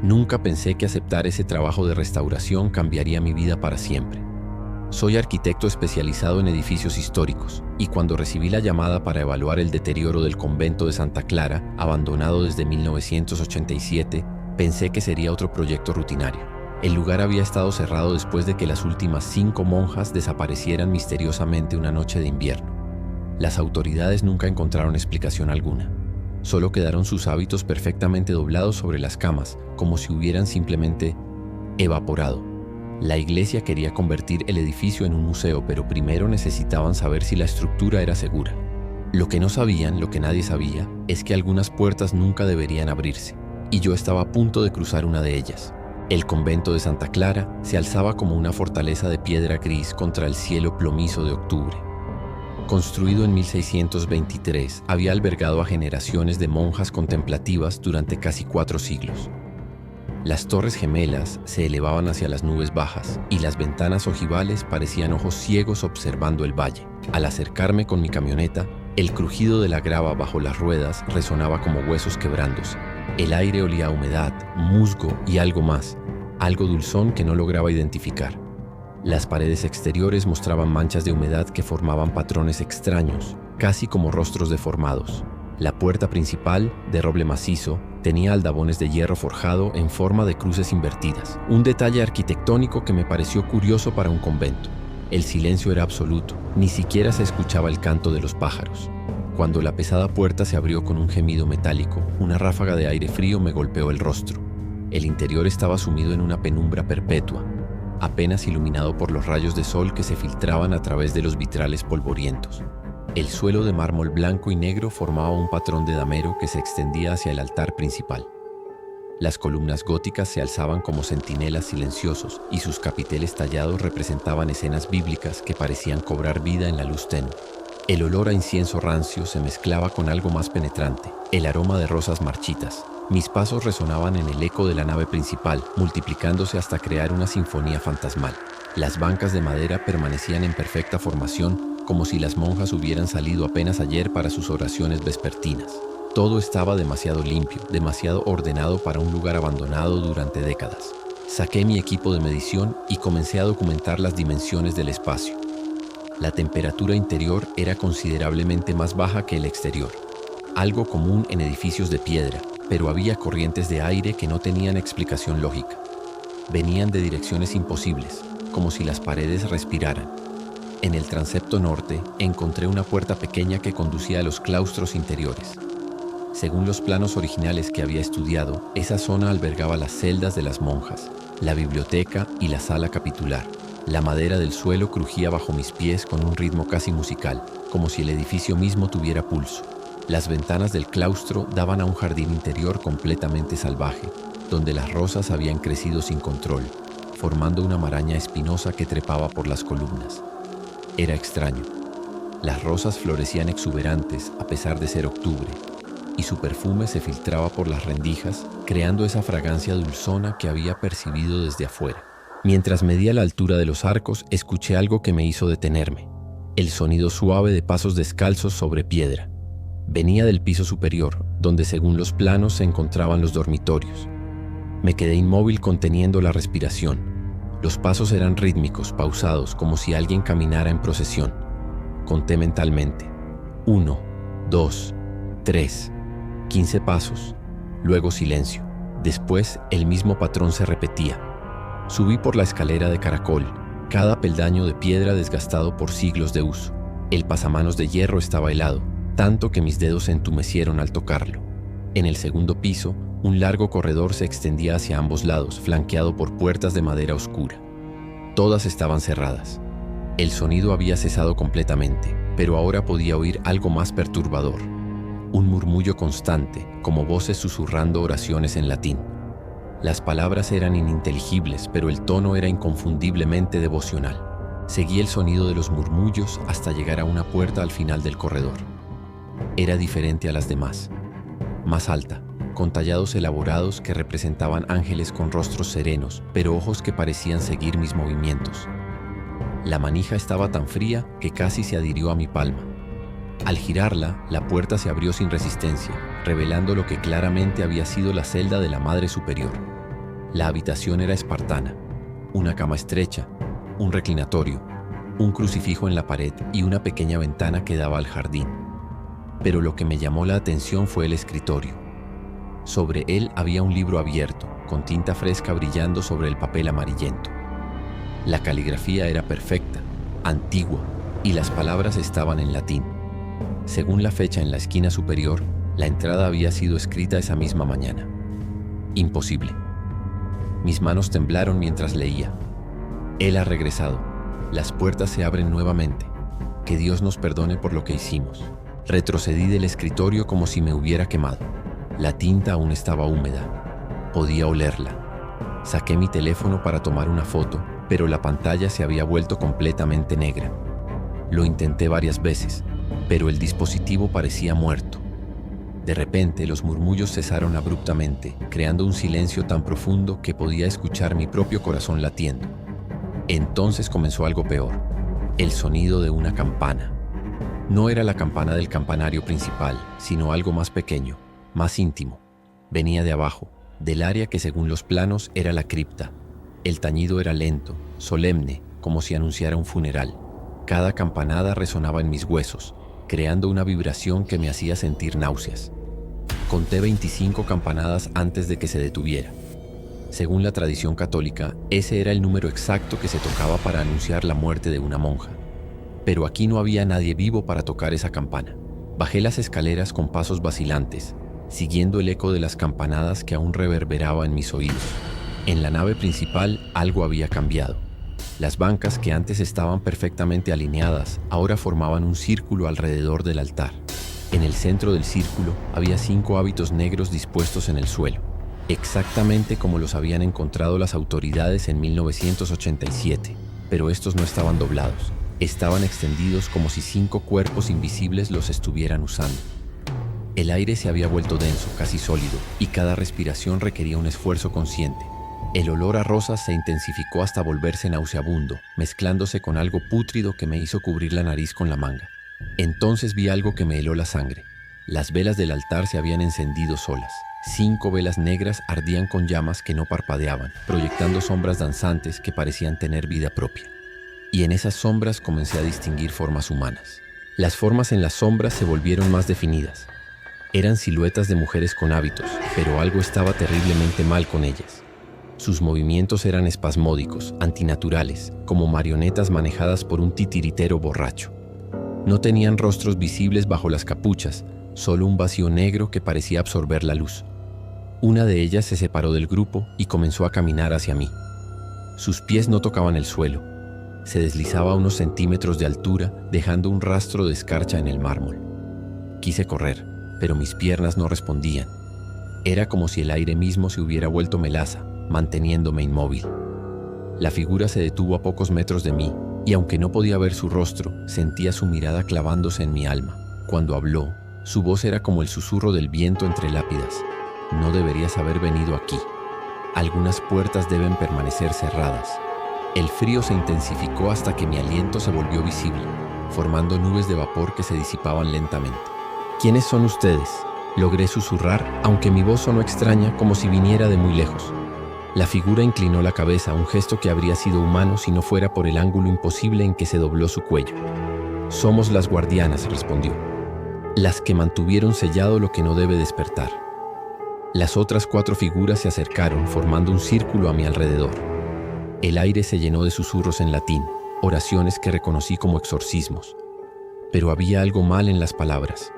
Nunca pensé que aceptar ese trabajo de restauración cambiaría mi vida para siempre. Soy arquitecto especializado en edificios históricos, y cuando recibí la llamada para evaluar el deterioro del convento de Santa Clara, abandonado desde 1987, pensé que sería otro proyecto rutinario. El lugar había estado cerrado después de que las últimas 5 monjas desaparecieran misteriosamente una noche de invierno. Las autoridades nunca encontraron explicación alguna. Solo quedaron sus hábitos perfectamente doblados sobre las camas, como si hubieran simplemente evaporado. La iglesia quería convertir el edificio en un museo, pero primero necesitaban saber si la estructura era segura. Lo que no sabían, lo que nadie sabía, es que algunas puertas nunca deberían abrirse, y yo estaba a punto de cruzar una de ellas. El convento de Santa Clara se alzaba como una fortaleza de piedra gris contra el cielo plomizo de octubre. Construido en 1623, había albergado a generaciones de monjas contemplativas durante casi 4 siglos. Las torres gemelas se elevaban hacia las nubes bajas y las ventanas ojivales parecían ojos ciegos observando el valle. Al acercarme con mi camioneta, el crujido de la grava bajo las ruedas resonaba como huesos quebrándose. El aire olía a humedad, musgo y algo más, algo dulzón que no lograba identificar. Las paredes exteriores mostraban manchas de humedad que formaban patrones extraños, casi como rostros deformados. La puerta principal, de roble macizo, tenía aldabones de hierro forjado en forma de cruces invertidas, un detalle arquitectónico que me pareció curioso para un convento. El silencio era absoluto, ni siquiera se escuchaba el canto de los pájaros. Cuando la pesada puerta se abrió con un gemido metálico, una ráfaga de aire frío me golpeó el rostro. El interior estaba sumido en una penumbra perpetua, apenas iluminado por los rayos de sol que se filtraban a través de los vitrales polvorientos. El suelo de mármol blanco y negro formaba un patrón de damero que se extendía hacia el altar principal. Las columnas góticas se alzaban como centinelas silenciosos y sus capiteles tallados representaban escenas bíblicas que parecían cobrar vida en la luz tenue. El olor a incienso rancio se mezclaba con algo más penetrante, el aroma de rosas marchitas. Mis pasos resonaban en el eco de la nave principal, multiplicándose hasta crear una sinfonía fantasmal. Las bancas de madera permanecían en perfecta formación, como si las monjas hubieran salido apenas ayer para sus oraciones vespertinas. Todo estaba demasiado limpio, demasiado ordenado para un lugar abandonado durante décadas. Saqué mi equipo de medición y comencé a documentar las dimensiones del espacio. La temperatura interior era considerablemente más baja que el exterior, algo común en edificios de piedra, pero había corrientes de aire que no tenían explicación lógica. Venían de direcciones imposibles, como si las paredes respiraran. En el transepto norte encontré una puerta pequeña que conducía a los claustros interiores. Según los planos originales que había estudiado, esa zona albergaba las celdas de las monjas, la biblioteca y la sala capitular. La madera del suelo crujía bajo mis pies con un ritmo casi musical, como si el edificio mismo tuviera pulso. Las ventanas del claustro daban a un jardín interior completamente salvaje, donde las rosas habían crecido sin control, formando una maraña espinosa que trepaba por las columnas. Era extraño. Las rosas florecían exuberantes a pesar de ser octubre, y su perfume se filtraba por las rendijas, creando esa fragancia dulzona que había percibido desde afuera. Mientras medía la altura de los arcos, escuché algo que me hizo detenerme. El sonido suave de pasos descalzos sobre piedra. Venía del piso superior, donde según los planos se encontraban los dormitorios. Me quedé inmóvil conteniendo la respiración. Los pasos eran rítmicos, pausados, como si alguien caminara en procesión. Conté mentalmente. 1, 2, 3, 15 pasos. Luego silencio. Después el mismo patrón se repetía. Subí por la escalera de caracol, cada peldaño de piedra desgastado por siglos de uso. El pasamanos de hierro estaba helado, tanto que mis dedos se entumecieron al tocarlo. En el segundo piso, un largo corredor se extendía hacia ambos lados, flanqueado por puertas de madera oscura. Todas estaban cerradas. El sonido había cesado completamente, pero ahora podía oír algo más perturbador. Un murmullo constante, como voces susurrando oraciones en latín. Las palabras eran ininteligibles, pero el tono era inconfundiblemente devocional. Seguí el sonido de los murmullos hasta llegar a una puerta al final del corredor. Era diferente a las demás. Más alta, con tallados elaborados que representaban ángeles con rostros serenos, pero ojos que parecían seguir mis movimientos. La manija estaba tan fría que casi se adhirió a mi palma. Al girarla, la puerta se abrió sin resistencia, revelando lo que claramente había sido la celda de la Madre Superior. La habitación era espartana: una cama estrecha, un reclinatorio, un crucifijo en la pared y una pequeña ventana que daba al jardín. Pero lo que me llamó la atención fue el escritorio. Sobre él había un libro abierto, con tinta fresca brillando sobre el papel amarillento. La caligrafía era perfecta, antigua, y las palabras estaban en latín. Según la fecha en la esquina superior, la entrada había sido escrita esa misma mañana. Imposible. Mis manos temblaron mientras leía. Él ha regresado. Las puertas se abren nuevamente. Que Dios nos perdone por lo que hicimos. Retrocedí del escritorio como si me hubiera quemado. La tinta aún estaba húmeda. Podía olerla. Saqué mi teléfono para tomar una foto, pero la pantalla se había vuelto completamente negra. Lo intenté varias veces, pero el dispositivo parecía muerto. De repente, los murmullos cesaron abruptamente, creando un silencio tan profundo que podía escuchar mi propio corazón latiendo. Entonces comenzó algo peor: el sonido de una campana. No era la campana del campanario principal, sino algo más pequeño, más íntimo. Venía de abajo, del área que según los planos era la cripta. El tañido era lento, solemne, como si anunciara un funeral. Cada campanada resonaba en mis huesos, creando una vibración que me hacía sentir náuseas. Conté 25 campanadas antes de que se detuviera. Según la tradición católica, ese era el número exacto que se tocaba para anunciar la muerte de una monja. Pero aquí no había nadie vivo para tocar esa campana. Bajé las escaleras con pasos vacilantes, siguiendo el eco de las campanadas que aún reverberaba en mis oídos. En la nave principal algo había cambiado. Las bancas que antes estaban perfectamente alineadas, ahora formaban un círculo alrededor del altar. En el centro del círculo había 5 hábitos negros dispuestos en el suelo, exactamente como los habían encontrado las autoridades en 1987, pero estos no estaban doblados, estaban extendidos como si 5 cuerpos invisibles los estuvieran usando. El aire se había vuelto denso, casi sólido, y cada respiración requería un esfuerzo consciente. El olor a rosas se intensificó hasta volverse nauseabundo, mezclándose con algo pútrido que me hizo cubrir la nariz con la manga. Entonces vi algo que me heló la sangre. Las velas del altar se habían encendido solas. 5 velas negras ardían con llamas que no parpadeaban, proyectando sombras danzantes que parecían tener vida propia. Y en esas sombras comencé a distinguir formas humanas. Las formas en las sombras se volvieron más definidas. Eran siluetas de mujeres con hábitos, pero algo estaba terriblemente mal con ellas. Sus movimientos eran espasmódicos, antinaturales, como marionetas manejadas por un titiritero borracho. No tenían rostros visibles bajo las capuchas, solo un vacío negro que parecía absorber la luz. Una de ellas se separó del grupo y comenzó a caminar hacia mí. Sus pies no tocaban el suelo. Se deslizaba a unos centímetros de altura, dejando un rastro de escarcha en el mármol. Quise correr, pero mis piernas no respondían. Era como si el aire mismo se hubiera vuelto melaza, manteniéndome inmóvil. La figura se detuvo a pocos metros de mí, y aunque no podía ver su rostro, sentía su mirada clavándose en mi alma. Cuando habló, su voz era como el susurro del viento entre lápidas. No deberías haber venido aquí. Algunas puertas deben permanecer cerradas. El frío se intensificó hasta que mi aliento se volvió visible, formando nubes de vapor que se disipaban lentamente. ¿Quiénes son ustedes?, logré susurrar, aunque mi voz sonó extraña, como si viniera de muy lejos. La figura inclinó la cabeza, un gesto que habría sido humano si no fuera por el ángulo imposible en que se dobló su cuello. «Somos las guardianas», respondió. «Las que mantuvieron sellado lo que no debe despertar». Las otras 4 figuras se acercaron, formando un círculo a mi alrededor. El aire se llenó de susurros en latín, oraciones que reconocí como exorcismos. Pero había algo mal en las palabras.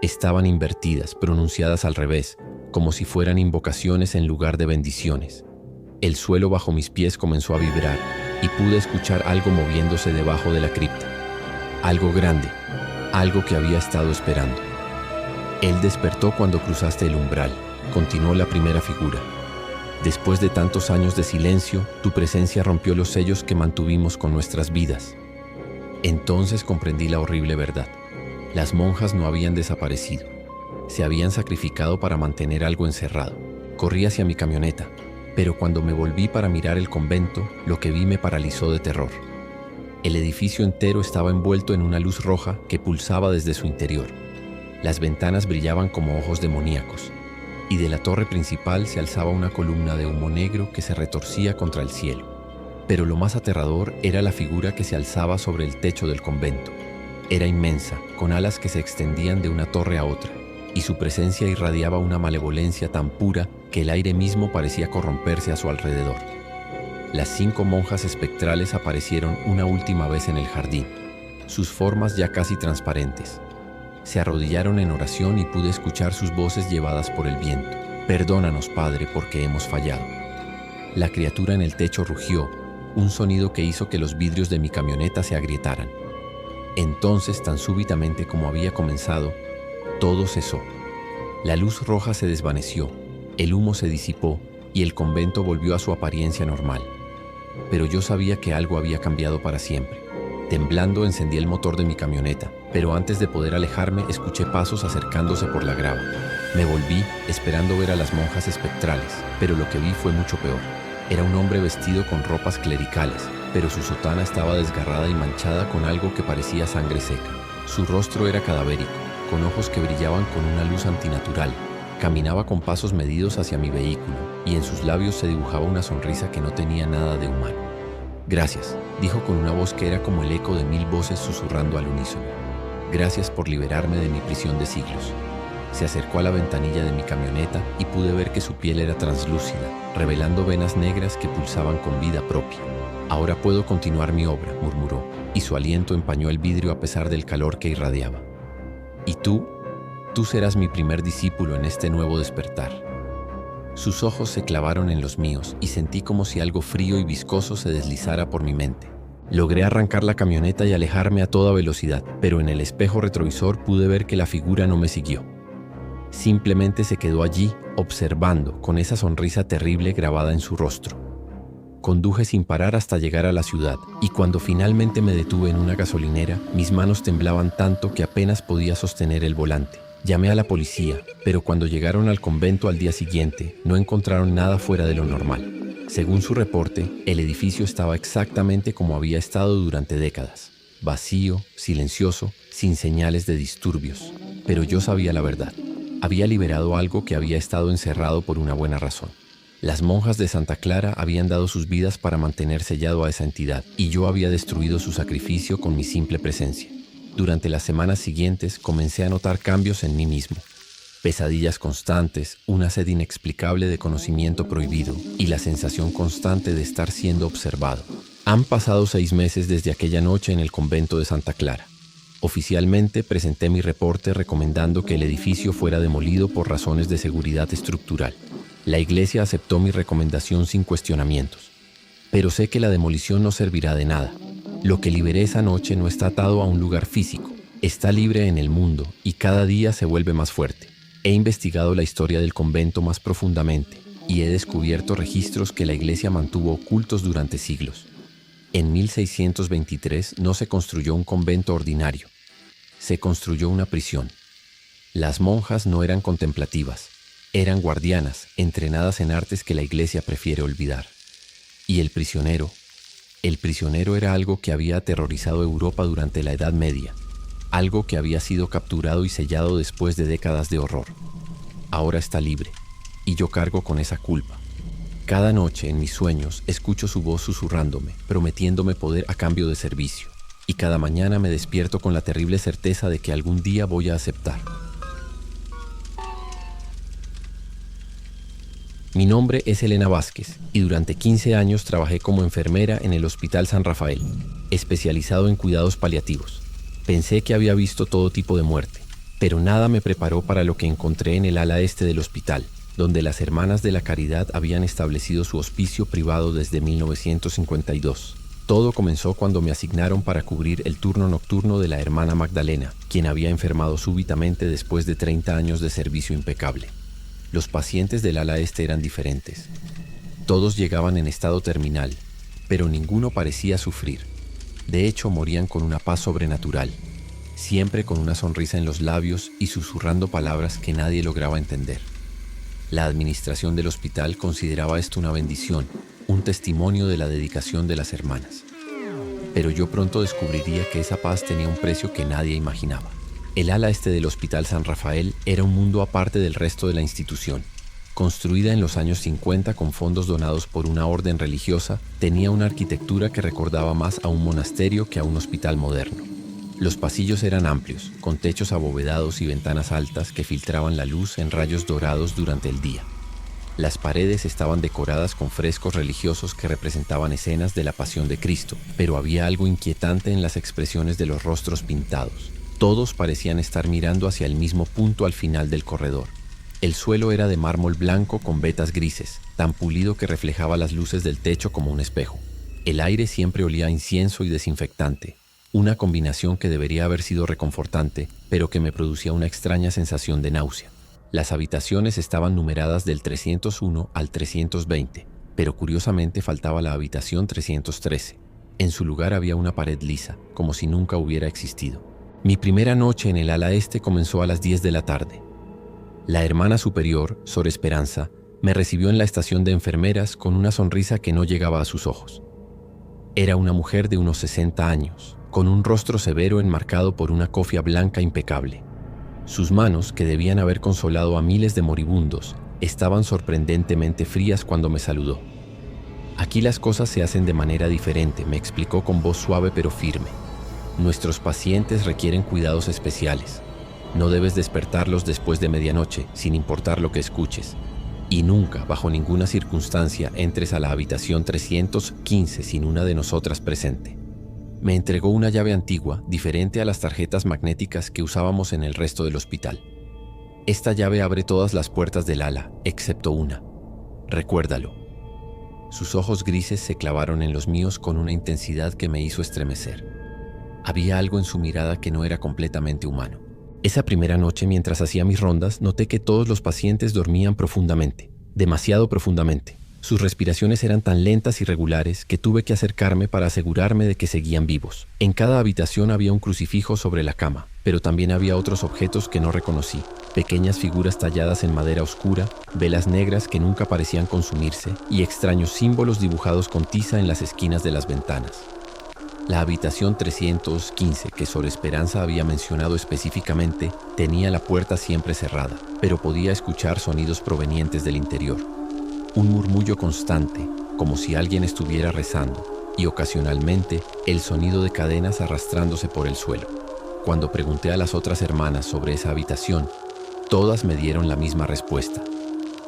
Estaban invertidas, pronunciadas al revés, como si fueran invocaciones en lugar de bendiciones. El suelo bajo mis pies comenzó a vibrar y pude escuchar algo moviéndose debajo de la cripta. Algo grande, algo que había estado esperando. Él despertó cuando cruzaste el umbral, continuó la primera figura. Después de tantos años de silencio, tu presencia rompió los sellos que mantuvimos con nuestras vidas. Entonces comprendí la horrible verdad. Las monjas no habían desaparecido. Se habían sacrificado para mantener algo encerrado. Corrí hacia mi camioneta, pero cuando me volví para mirar el convento, lo que vi me paralizó de terror. El edificio entero estaba envuelto en una luz roja que pulsaba desde su interior. Las ventanas brillaban como ojos demoníacos. y de la torre principal se alzaba una columna de humo negro que se retorcía contra el cielo. Pero lo más aterrador era la figura que se alzaba sobre el techo del convento. Era inmensa, con alas que se extendían de una torre a otra, y su presencia irradiaba una malevolencia tan pura que el aire mismo parecía corromperse a su alrededor. Las 5 monjas espectrales aparecieron una última vez en el jardín, sus formas ya casi transparentes. Se arrodillaron en oración y pude escuchar sus voces llevadas por el viento. «Perdónanos, Padre, porque hemos fallado». La criatura en el techo rugió, un sonido que hizo que los vidrios de mi camioneta se agrietaran. Entonces, tan súbitamente como había comenzado, todo cesó. La luz roja se desvaneció, el humo se disipó y el convento volvió a su apariencia normal. Pero yo sabía que algo había cambiado para siempre. Temblando encendí el motor de mi camioneta, pero antes de poder alejarme escuché pasos acercándose por la grava. Me volví, esperando ver a las monjas espectrales, pero lo que vi fue mucho peor. Era un hombre vestido con ropas clericales, pero su sotana estaba desgarrada y manchada con algo que parecía sangre seca. Su rostro era cadavérico, con ojos que brillaban con una luz antinatural. Caminaba con pasos medidos hacia mi vehículo, y en sus labios se dibujaba una sonrisa que no tenía nada de humano. «Gracias», dijo con una voz que era como el eco de 1000 voces susurrando al unísono. «Gracias por liberarme de mi prisión de siglos». Se acercó a la ventanilla de mi camioneta y pude ver que su piel era translúcida, revelando venas negras que pulsaban con vida propia. «Ahora puedo continuar mi obra», murmuró, y su aliento empañó el vidrio a pesar del calor que irradiaba. «¿Y tú? Tú serás mi primer discípulo en este nuevo despertar». Sus ojos se clavaron en los míos y sentí como si algo frío y viscoso se deslizara por mi mente. Logré arrancar la camioneta y alejarme a toda velocidad, pero en el espejo retrovisor pude ver que la figura no me siguió. Simplemente se quedó allí, observando, con esa sonrisa terrible grabada en su rostro. Conduje sin parar hasta llegar a la ciudad, y cuando finalmente me detuve en una gasolinera, mis manos temblaban tanto que apenas podía sostener el volante. Llamé a la policía, pero cuando llegaron al convento al día siguiente, no encontraron nada fuera de lo normal. Según su reporte, el edificio estaba exactamente como había estado durante décadas. Vacío, silencioso, sin señales de disturbios. Pero yo sabía la verdad. Había liberado algo que había estado encerrado por una buena razón. Las monjas de Santa Clara habían dado sus vidas para mantener sellado a esa entidad, y yo había destruido su sacrificio con mi simple presencia. Durante las semanas siguientes comencé a notar cambios en mí mismo. Pesadillas constantes, una sed inexplicable de conocimiento prohibido y la sensación constante de estar siendo observado. Han pasado 6 meses desde aquella noche en el convento de Santa Clara. Oficialmente presenté mi reporte recomendando que el edificio fuera demolido por razones de seguridad estructural. La iglesia aceptó mi recomendación sin cuestionamientos. Pero sé que la demolición no servirá de nada. Lo que liberé esa noche no está atado a un lugar físico, está libre en el mundo y cada día se vuelve más fuerte. He investigado la historia del convento más profundamente y he descubierto registros que la iglesia mantuvo ocultos durante siglos. En 1623 no se construyó un convento ordinario, se construyó una prisión. Las monjas no eran contemplativas, eran guardianas, entrenadas en artes que la iglesia prefiere olvidar. Y el prisionero era algo que había aterrorizado Europa durante la Edad Media, algo que había sido capturado y sellado después de décadas de horror. Ahora está libre, y yo cargo con esa culpa. Cada noche en mis sueños escucho su voz susurrándome, prometiéndome poder a cambio de servicio, y cada mañana me despierto con la terrible certeza de que algún día voy a aceptar. Mi nombre es Elena Vázquez y durante 15 años trabajé como enfermera en el Hospital San Rafael, especializado en cuidados paliativos. Pensé que había visto todo tipo de muerte, pero nada me preparó para lo que encontré en el ala este del hospital, donde las Hermanas de la Caridad habían establecido su hospicio privado desde 1952. Todo comenzó cuando me asignaron para cubrir el turno nocturno de la hermana Magdalena, quien había enfermado súbitamente después de 30 años de servicio impecable. Los pacientes del ala este eran diferentes. Todos llegaban en estado terminal, pero ninguno parecía sufrir. De hecho, morían con una paz sobrenatural, siempre con una sonrisa en los labios y susurrando palabras que nadie lograba entender. La administración del hospital consideraba esto una bendición, un testimonio de la dedicación de las hermanas. Pero yo pronto descubriría que esa paz tenía un precio que nadie imaginaba. El ala este del Hospital San Rafael era un mundo aparte del resto de la institución. Construida en los años 50 con fondos donados por una orden religiosa, tenía una arquitectura que recordaba más a un monasterio que a un hospital moderno. Los pasillos eran amplios, con techos abovedados y ventanas altas que filtraban la luz en rayos dorados durante el día. Las paredes estaban decoradas con frescos religiosos que representaban escenas de la Pasión de Cristo, pero había algo inquietante en las expresiones de los rostros pintados. Todos parecían estar mirando hacia el mismo punto al final del corredor. El suelo era de mármol blanco con vetas grises, tan pulido que reflejaba las luces del techo como un espejo. El aire siempre olía a incienso y desinfectante, una combinación que debería haber sido reconfortante, pero que me producía una extraña sensación de náusea. Las habitaciones estaban numeradas del 301 al 320, pero curiosamente faltaba la habitación 313. En su lugar había una pared lisa, como si nunca hubiera existido. Mi primera noche en el ala este comenzó a las 10 de la tarde. La hermana superior, Sor Esperanza, me recibió en la estación de enfermeras con una sonrisa que no llegaba a sus ojos. Era una mujer de unos 60 años, con un rostro severo enmarcado por una cofia blanca impecable. Sus manos, que debían haber consolado a miles de moribundos, estaban sorprendentemente frías cuando me saludó. «Aquí las cosas se hacen de manera diferente», me explicó con voz suave pero firme. «Nuestros pacientes requieren cuidados especiales. No debes despertarlos después de medianoche, sin importar lo que escuches. Y nunca, bajo ninguna circunstancia, entres a la habitación 315 sin una de nosotras presente». Me entregó una llave antigua, diferente a las tarjetas magnéticas que usábamos en el resto del hospital. «Esta llave abre todas las puertas del ala, excepto una. Recuérdalo». Sus ojos grises se clavaron en los míos con una intensidad que me hizo estremecer. Había algo en su mirada que no era completamente humano. Esa primera noche, mientras hacía mis rondas, noté que todos los pacientes dormían profundamente, demasiado profundamente. Sus respiraciones eran tan lentas y regulares que tuve que acercarme para asegurarme de que seguían vivos. En cada habitación había un crucifijo sobre la cama, pero también había otros objetos que no reconocí. Pequeñas figuras talladas en madera oscura, velas negras que nunca parecían consumirse y extraños símbolos dibujados con tiza en las esquinas de las ventanas. La habitación 315, que Sor Esperanza había mencionado específicamente, tenía la puerta siempre cerrada, pero podía escuchar sonidos provenientes del interior. Un murmullo constante, como si alguien estuviera rezando, y ocasionalmente el sonido de cadenas arrastrándose por el suelo. Cuando pregunté a las otras hermanas sobre esa habitación, todas me dieron la misma respuesta.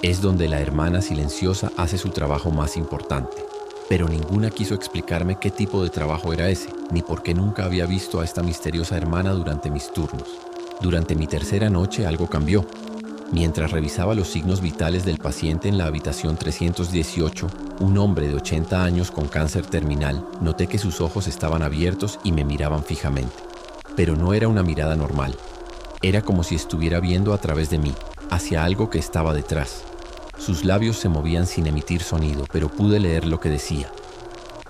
Es donde la hermana silenciosa hace su trabajo más importante. Pero ninguna quiso explicarme qué tipo de trabajo era ese, ni por qué nunca había visto a esta misteriosa hermana durante mis turnos. Durante mi tercera noche algo cambió. Mientras revisaba los signos vitales del paciente en la habitación 318, un hombre de 80 años con cáncer terminal, noté que sus ojos estaban abiertos y me miraban fijamente. Pero no era una mirada normal. Era como si estuviera viendo a través de mí, hacia algo que estaba detrás. Sus labios se movían sin emitir sonido, pero pude leer lo que decía.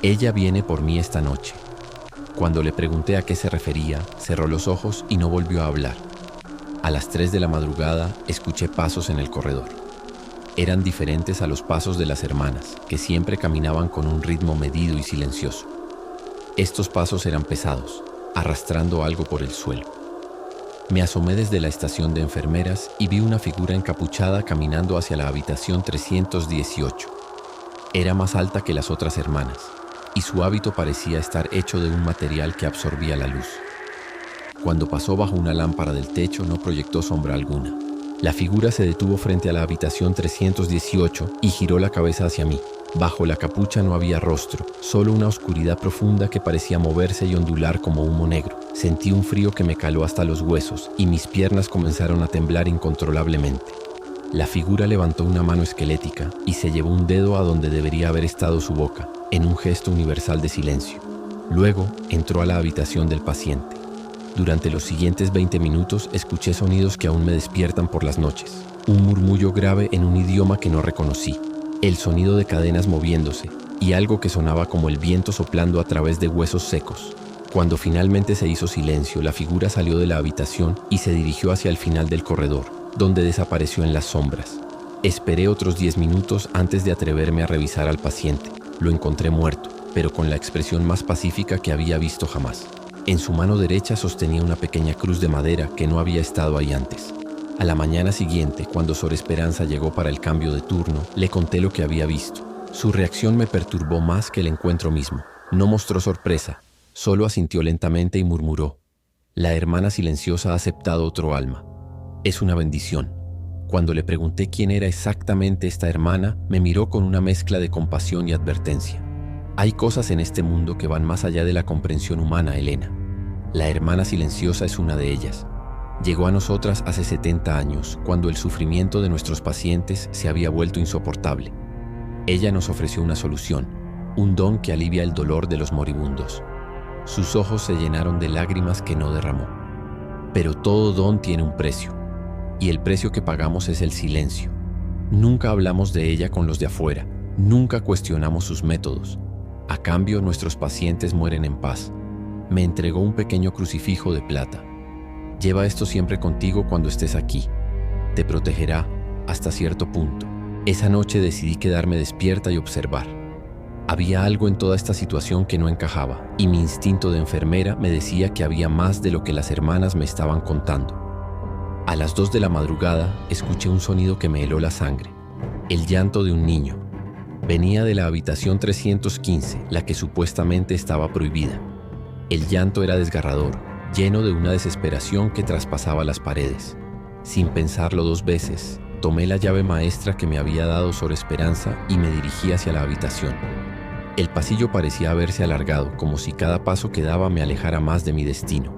«Ella viene por mí esta noche». Cuando le pregunté a qué se refería, cerró los ojos y no volvió a hablar. A las 3 de la madrugada escuché pasos en el corredor. Eran diferentes a los pasos de las hermanas, que siempre caminaban con un ritmo medido y silencioso. Estos pasos eran pesados, arrastrando algo por el suelo. Me asomé desde la estación de enfermeras y vi una figura encapuchada caminando hacia la habitación 318. Era más alta que las otras hermanas, y su hábito parecía estar hecho de un material que absorbía la luz. Cuando pasó bajo una lámpara del techo no proyectó sombra alguna. La figura se detuvo frente a la habitación 318 y giró la cabeza hacia mí. Bajo la capucha no había rostro, solo una oscuridad profunda que parecía moverse y ondular como humo negro. Sentí un frío que me caló hasta los huesos y mis piernas comenzaron a temblar incontrolablemente. La figura levantó una mano esquelética y se llevó un dedo a donde debería haber estado su boca, en un gesto universal de silencio. Luego entró a la habitación del paciente. Durante los siguientes 20 minutos escuché sonidos que aún me despiertan por las noches. Un murmullo grave en un idioma que no reconocí, el sonido de cadenas moviéndose y algo que sonaba como el viento soplando a través de huesos secos. Cuando finalmente se hizo silencio, la figura salió de la habitación y se dirigió hacia el final del corredor, donde desapareció en las sombras. Esperé otros 10 minutos antes de atreverme a revisar al paciente. Lo encontré muerto, pero con la expresión más pacífica que había visto jamás. En su mano derecha sostenía una pequeña cruz de madera que no había estado ahí antes. A la mañana siguiente, cuando Sor Esperanza llegó para el cambio de turno, le conté lo que había visto. Su reacción me perturbó más que el encuentro mismo. No mostró sorpresa, solo asintió lentamente y murmuró: «La hermana silenciosa ha aceptado otro alma. Es una bendición». Cuando le pregunté quién era exactamente esta hermana, me miró con una mezcla de compasión y advertencia. «Hay cosas en este mundo que van más allá de la comprensión humana, Elena. La hermana silenciosa es una de ellas. Llegó a nosotras hace 70 años, cuando el sufrimiento de nuestros pacientes se había vuelto insoportable. Ella nos ofreció una solución, un don que alivia el dolor de los moribundos». Sus ojos se llenaron de lágrimas que no derramó. Pero todo don tiene un precio, y el precio que pagamos es el silencio. Nunca hablamos de ella con los de afuera, nunca cuestionamos sus métodos. A cambio, nuestros pacientes mueren en paz. Me entregó un pequeño crucifijo de plata. «Lleva esto siempre contigo cuando estés aquí. Te protegerá hasta cierto punto». Esa noche decidí quedarme despierta y observar. Había algo en toda esta situación que no encajaba, y mi instinto de enfermera me decía que había más de lo que las hermanas me estaban contando. A las 2 de la madrugada escuché un sonido que me heló la sangre. El llanto de un niño. Venía de la habitación 315, la que supuestamente estaba prohibida. El llanto era desgarrador, lleno de una desesperación que traspasaba las paredes. Sin pensarlo 2 veces, tomé la llave maestra que me había dado Sor Esperanza y me dirigí hacia la habitación. El pasillo parecía haberse alargado, como si cada paso que daba me alejara más de mi destino.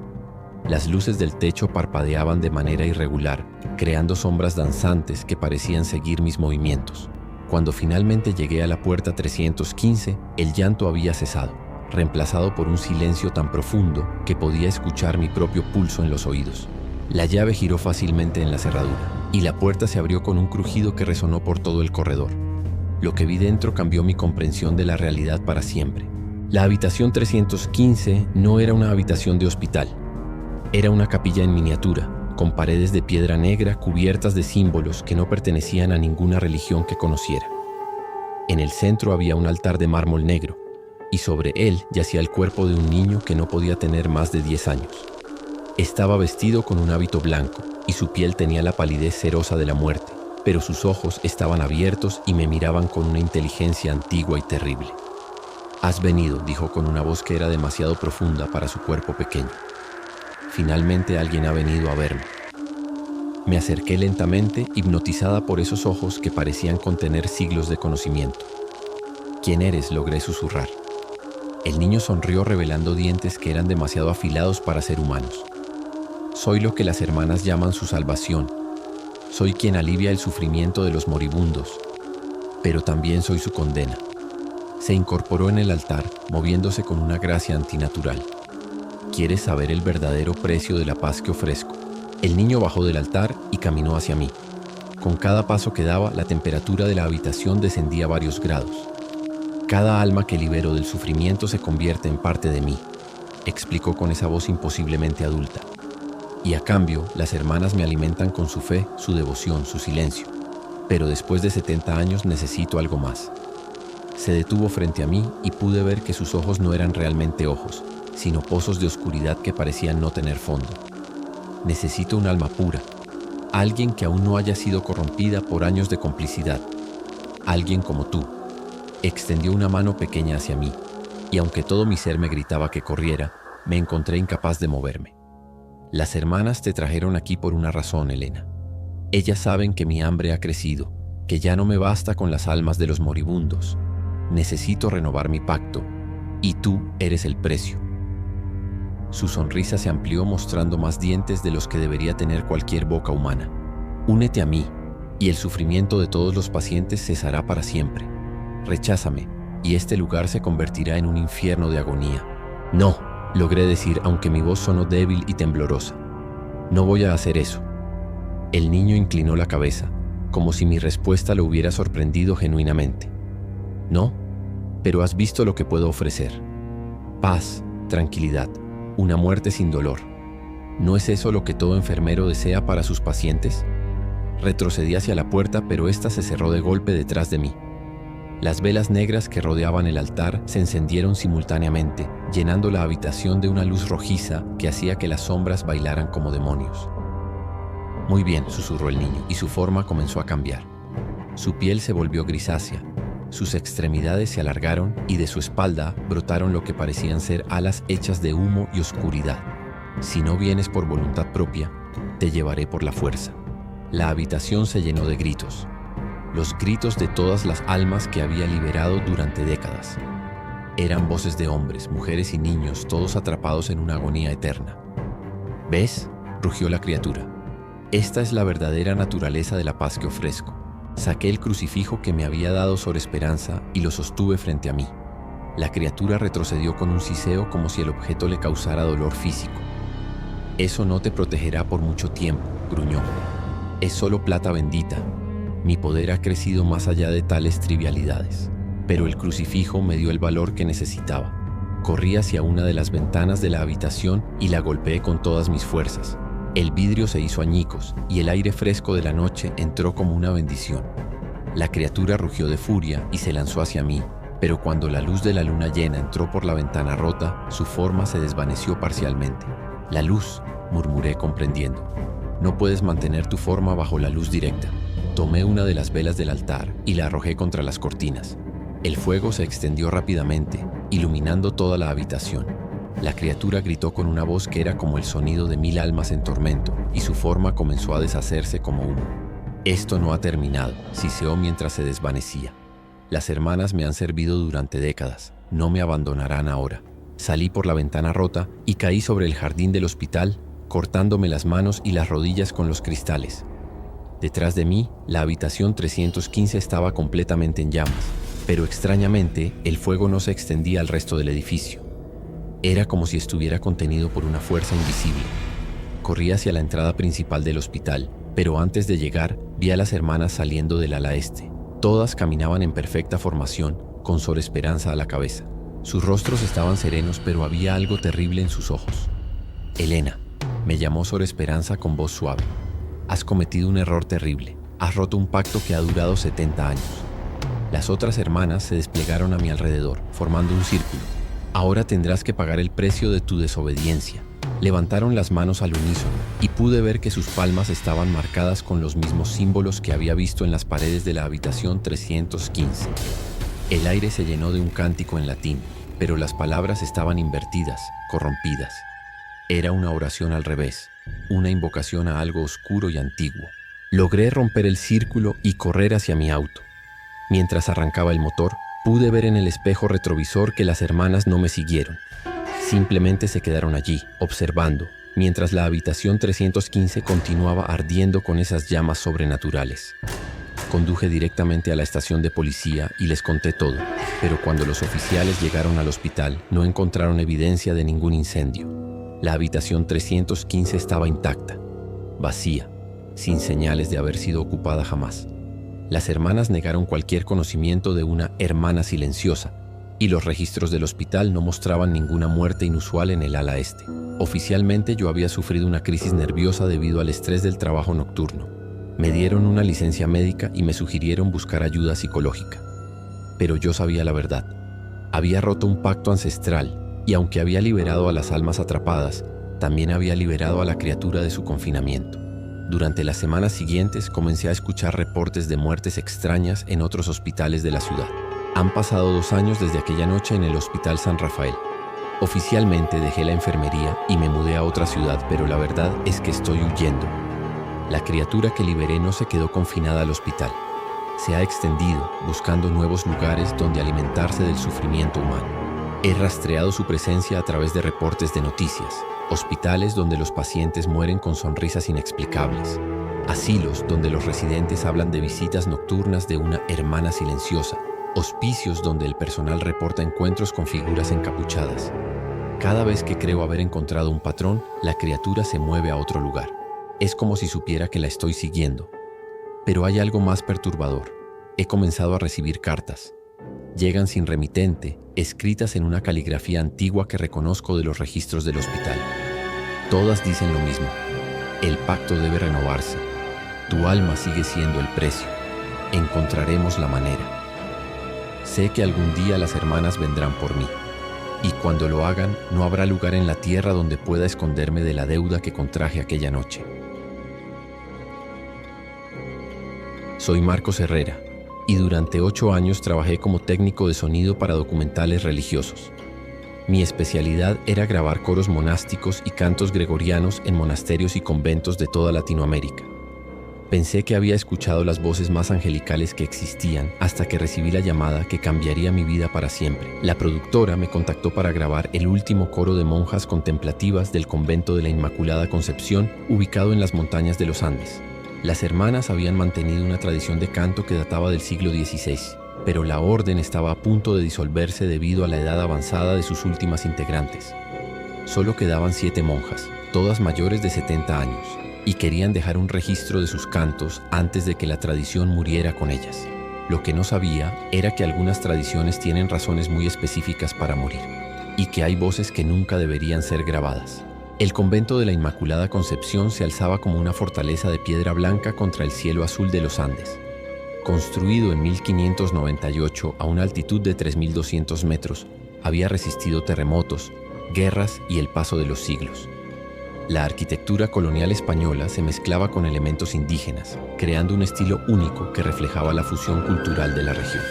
Las luces del techo parpadeaban de manera irregular, creando sombras danzantes que parecían seguir mis movimientos. Cuando finalmente llegué a la puerta 315, el llanto había cesado, reemplazado por un silencio tan profundo que podía escuchar mi propio pulso en los oídos. La llave giró fácilmente en la cerradura, y la puerta se abrió con un crujido que resonó por todo el corredor. Lo que vi dentro cambió mi comprensión de la realidad para siempre. La habitación 315 no era una habitación de hospital. Era una capilla en miniatura, con paredes de piedra negra cubiertas de símbolos que no pertenecían a ninguna religión que conociera. En el centro había un altar de mármol negro, y sobre él yacía el cuerpo de un niño que no podía tener más de 10 años. Estaba vestido con un hábito blanco, y su piel tenía la palidez cerosa de la muerte, pero sus ojos estaban abiertos y me miraban con una inteligencia antigua y terrible. «Has venido», dijo con una voz que era demasiado profunda para su cuerpo pequeño. «Finalmente alguien ha venido a verme». Me acerqué lentamente, hipnotizada por esos ojos que parecían contener siglos de conocimiento. «¿Quién eres?», logré susurrar. El niño sonrió revelando dientes que eran demasiado afilados para ser humanos. «Soy lo que las hermanas llaman su salvación. Soy quien alivia el sufrimiento de los moribundos, pero también soy su condena». Se incorporó en el altar, moviéndose con una gracia antinatural. «¿Quieres saber el verdadero precio de la paz que ofrezco?». El niño bajó del altar y caminó hacia mí. Con cada paso que daba, la temperatura de la habitación descendía varios grados. «Cada alma que libero del sufrimiento se convierte en parte de mí», explicó con esa voz imposiblemente adulta. «Y a cambio, las hermanas me alimentan con su fe, su devoción, su silencio. Pero después de 70 años necesito algo más». Se detuvo frente a mí y pude ver que sus ojos no eran realmente ojos, sino pozos de oscuridad que parecían no tener fondo. «Necesito un alma pura, alguien que aún no haya sido corrompida por años de complicidad, alguien como tú». Extendió una mano pequeña hacia mí, y aunque todo mi ser me gritaba que corriera, me encontré incapaz de moverme. «Las hermanas te trajeron aquí por una razón, Elena. Ellas saben que mi hambre ha crecido, que ya no me basta con las almas de los moribundos. Necesito renovar mi pacto, y tú eres el precio». Su sonrisa se amplió mostrando más dientes de los que debería tener cualquier boca humana. «Únete a mí, y el sufrimiento de todos los pacientes cesará para siempre. Recházame, y este lugar se convertirá en un infierno de agonía». «No», logré decir, aunque mi voz sonó débil y temblorosa. «No voy a hacer eso». El niño inclinó la cabeza, como si mi respuesta lo hubiera sorprendido genuinamente. «No, pero has visto lo que puedo ofrecer. Paz, tranquilidad, una muerte sin dolor. ¿No es eso lo que todo enfermero desea para sus pacientes?». Retrocedí hacia la puerta, pero ésta se cerró de golpe detrás de mí. Las velas negras que rodeaban el altar se encendieron simultáneamente, llenando la habitación de una luz rojiza que hacía que las sombras bailaran como demonios. Muy bien, susurró el niño, y su forma comenzó a cambiar. Su piel se volvió grisácea, sus extremidades se alargaron y de su espalda brotaron lo que parecían ser alas hechas de humo y oscuridad. Si no vienes por voluntad propia, te llevaré por la fuerza. La habitación se llenó de gritos, los gritos de todas las almas que había liberado durante décadas. Eran voces de hombres, mujeres y niños, todos atrapados en una agonía eterna. ¿Ves?, rugió la criatura. Esta es la verdadera naturaleza de la paz que ofrezco. Saqué el crucifijo que me había dado Sor Esperanza y lo sostuve frente a mí. La criatura retrocedió con un siseo como si el objeto le causara dolor físico. Eso no te protegerá por mucho tiempo, gruñó. Es solo plata bendita. Mi poder ha crecido más allá de tales trivialidades. Pero el crucifijo me dio el valor que necesitaba. Corrí hacia una de las ventanas de la habitación y la golpeé con todas mis fuerzas. El vidrio se hizo añicos y el aire fresco de la noche entró como una bendición. La criatura rugió de furia y se lanzó hacia mí, pero cuando la luz de la luna llena entró por la ventana rota, su forma se desvaneció parcialmente. «La luz», murmuré comprendiendo. «No puedes mantener tu forma bajo la luz directa». Tomé una de las velas del altar y la arrojé contra las cortinas. El fuego se extendió rápidamente, iluminando toda la habitación. La criatura gritó con una voz que era como el sonido de 1000 almas en tormento, y su forma comenzó a deshacerse como humo. «Esto no ha terminado», siseó mientras se desvanecía. «Las hermanas me han servido durante décadas, no me abandonarán ahora». Salí por la ventana rota y caí sobre el jardín del hospital, cortándome las manos y las rodillas con los cristales. Detrás de mí, la habitación 315 estaba completamente en llamas, pero extrañamente, el fuego no se extendía al resto del edificio. Era como si estuviera contenido por una fuerza invisible. Corrí hacia la entrada principal del hospital, pero antes de llegar, vi a las hermanas saliendo del ala este. Todas caminaban en perfecta formación, con Sor Esperanza a la cabeza. Sus rostros estaban serenos, pero había algo terrible en sus ojos. «Elena», me llamó Sor Esperanza con voz suave. «Has cometido un error terrible. Has roto un pacto que ha durado 70 años». Las otras hermanas se desplegaron a mi alrededor, formando un círculo. «Ahora tendrás que pagar el precio de tu desobediencia». Levantaron las manos al unísono y pude ver que sus palmas estaban marcadas con los mismos símbolos que había visto en las paredes de la habitación 315. El aire se llenó de un cántico en latín, pero las palabras estaban invertidas, corrompidas. Era una oración al revés, una invocación a algo oscuro y antiguo. Logré romper el círculo y correr hacia mi auto. Mientras arrancaba el motor, pude ver en el espejo retrovisor que las hermanas no me siguieron. Simplemente se quedaron allí, observando, mientras la habitación 315 continuaba ardiendo con esas llamas sobrenaturales. Conduje directamente a la estación de policía y les conté todo, pero cuando los oficiales llegaron al hospital no encontraron evidencia de ningún incendio. La habitación 315 estaba intacta, vacía, sin señales de haber sido ocupada jamás. Las hermanas negaron cualquier conocimiento de una hermana silenciosa, y los registros del hospital no mostraban ninguna muerte inusual en el ala este. Oficialmente yo había sufrido una crisis nerviosa debido al estrés del trabajo nocturno. Me dieron una licencia médica y me sugirieron buscar ayuda psicológica. Pero yo sabía la verdad. Había roto un pacto ancestral y aunque había liberado a las almas atrapadas, también había liberado a la criatura de su confinamiento. Durante las semanas siguientes comencé a escuchar reportes de muertes extrañas en otros hospitales de la ciudad. Han pasado 2 años desde aquella noche en el Hospital San Rafael. Oficialmente dejé la enfermería y me mudé a otra ciudad, pero la verdad es que estoy huyendo. La criatura que liberé no se quedó confinada al hospital. Se ha extendido, buscando nuevos lugares donde alimentarse del sufrimiento humano. He rastreado su presencia a través de reportes de noticias, hospitales donde los pacientes mueren con sonrisas inexplicables, asilos donde los residentes hablan de visitas nocturnas de una hermana silenciosa, hospicios donde el personal reporta encuentros con figuras encapuchadas. Cada vez que creo haber encontrado un patrón, la criatura se mueve a otro lugar. Es como si supiera que la estoy siguiendo. Pero hay algo más perturbador. He comenzado a recibir cartas. Llegan sin remitente, escritas en una caligrafía antigua que reconozco de los registros del hospital. Todas dicen lo mismo. El pacto debe renovarse. Tu alma sigue siendo el precio. Encontraremos la manera. Sé que algún día las hermanas vendrán por mí. Y cuando lo hagan, no habrá lugar en la tierra donde pueda esconderme de la deuda que contraje aquella noche. Soy Marcos Herrera y durante 8 años trabajé como técnico de sonido para documentales religiosos. Mi especialidad era grabar coros monásticos y cantos gregorianos en monasterios y conventos de toda Latinoamérica. Pensé que había escuchado las voces más angelicales que existían hasta que recibí la llamada que cambiaría mi vida para siempre. La productora me contactó para grabar el último coro de monjas contemplativas del convento de la Inmaculada Concepción, ubicado en las montañas de los Andes. Las hermanas habían mantenido una tradición de canto que databa del siglo XVI, pero la orden estaba a punto de disolverse debido a la edad avanzada de sus últimas integrantes. Solo quedaban 7 monjas, todas mayores de 70 años, y querían dejar un registro de sus cantos antes de que la tradición muriera con ellas. Lo que no sabía era que algunas tradiciones tienen razones muy específicas para morir, y que hay voces que nunca deberían ser grabadas. El convento de la Inmaculada Concepción se alzaba como una fortaleza de piedra blanca contra el cielo azul de los Andes. Construido en 1598 a una altitud de 3.200 metros, había resistido terremotos, guerras y el paso de los siglos. La arquitectura colonial española se mezclaba con elementos indígenas, creando un estilo único que reflejaba la fusión cultural de la región.